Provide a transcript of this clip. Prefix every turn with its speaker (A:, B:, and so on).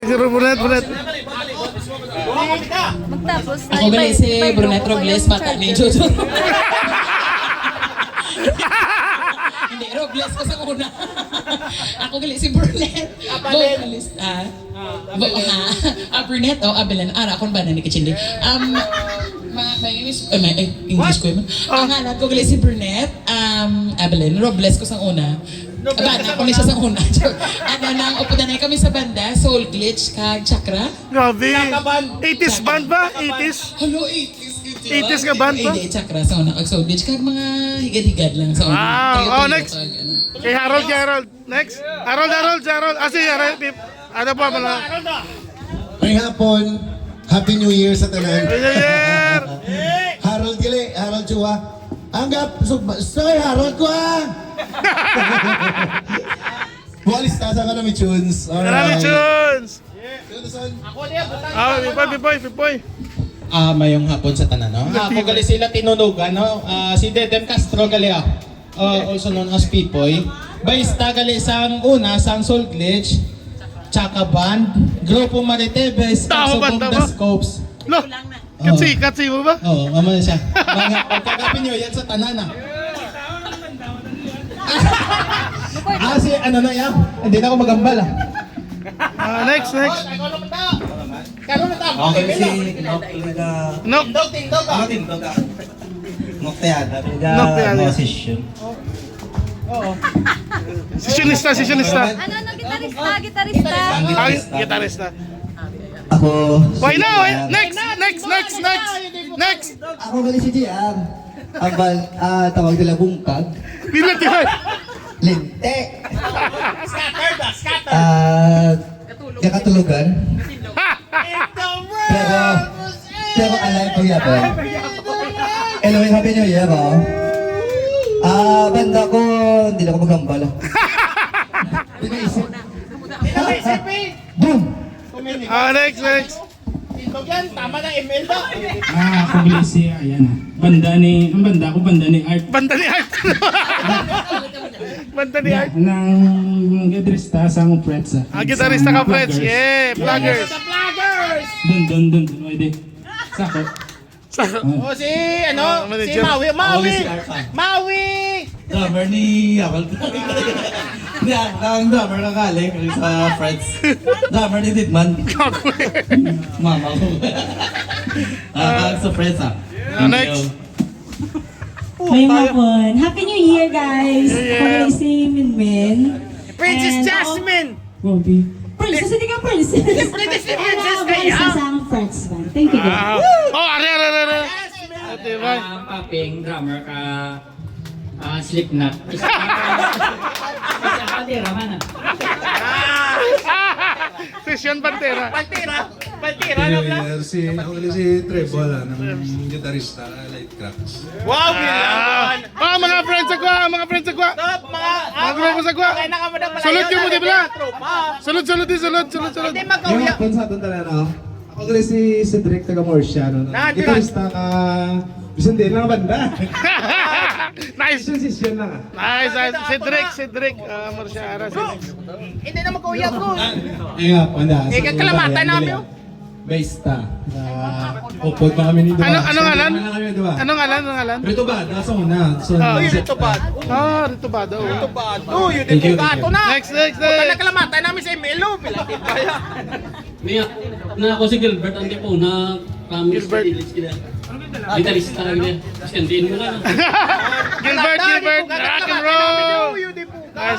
A: Brunet.
B: Magtapos na.
C: Ako gali si Brunet Robles, bata ni Jojo. Hindi, Robles ko sa una. Ako gali si Brunet. Vocalist. Brunet o Abelen. Akon ba na ni Kachindi? English ko yun. Ang hanap ko gali si Brunet. Abelen. Robles ko sa una. Banda ko niya sa una. Nang uputan na kami sa banda, Soul Glitch, kag Chakra.
A: Grabe. 80s band ba? 80s?
C: Hello, 80s.
A: 80s ka band ba?
C: Hindi, Chakra sa una. Kag Soul Glitch, kag mga higad-higad lang sa una.
A: Wow. Next. Kay Harold. Next. Harold. Si Harold. Ano pa mga?
D: Ngayong hapon, Happy New Year sa tanan.
A: New Year!
D: Harold gali, Harold Chua. Anggap, soy Harold ko Walis tasa ka na may tunes.
A: Marami tunes! Bipoy.
E: Mayong hapon sa tanan, no? Ako gali sila tinunugan, no? Si Dedem Castro gali also known as Pipoy. Baista gali sang una, sang Soul Glitch, Chaka Band, Grupo Maritebes, Subong The Scopes.
A: Lo, katsi mo ba?
E: Oo, mama na siya. Mga pagkagapin nyo, yan sa tanan, si ano na yan? Hindi na ako magambal,
A: Next.
E: Okay, si
A: Nok.
D: Nokteada.
A: Nokteada.
D: Session.
A: Sessionista.
B: Ano, gitarista?
A: Gitarista.
D: Ako.
A: Why now? Next.
D: Ako gali si JR. Tawag nila bungkag.
A: Pilat yun.
D: Linte. Katulugan. Pero alay ko yapon. Hello, Happy New Year, banda ko, hindi na ako magambal. Pinaisip. Boom!
A: Next.
E: Tama ng email ba?
F: Ako gali si, ayan ang banda ko, banda ni Art.
A: Banda ni Art.
F: Nang gitarista sa akong friends.
A: Gitarista ka, friends. Yeah, vloggers.
F: Dun, pwede. Sako.
E: Si Maui!
D: Drummer ni Yakal. Ang drummer na galing sa friends. Drummer ni Didman. Mama ko. Sa friends
A: Next.
G: Ngayong hapon. Happy New Year, guys!
A: New Year.
G: Ako rin si Minmin.
A: Princess Jasmine.
G: Bobby. Princess, hindi ka princess.
A: Princess
G: Princess ang friends ba? Thank you, guys.
A: Are. Diba?
H: Paping drummer ka Slipknot. Pantera mana?
A: Session Pantera.
D: Ako si Treble, ng gitarista, Light Cracks.
E: Wow,
A: Mga friends sa kwa. Mga grupo sa kwa. Salud yun mo, di ba? Salud.
E: Hindi magkauya.
D: Yung sa atong tanan, ako gali si Cedric Tagamorcia, gitarista ka, bisan din lang banda.
A: Nice.
D: Session lang
A: Cedric. Marciara.
E: Hindi na magkauya ko.
D: Ayun nga,
E: Kakalamatan namin yun.
D: Baista. Upod pa kami ni Dua.
A: Anong ngalan?
D: Anong
A: ngalan?
D: Rito ba? Nasa una.
E: Rito ba?
A: Ritobado.
E: Yun yung gato na.
A: Next.
E: Punta na kalamatan namin sa Emelo. Pilatin kaya.
H: Na ako si Gilbert ang tipo na promise
A: Gilbert.
H: gitarista lang niya. Kasi hindi mo na.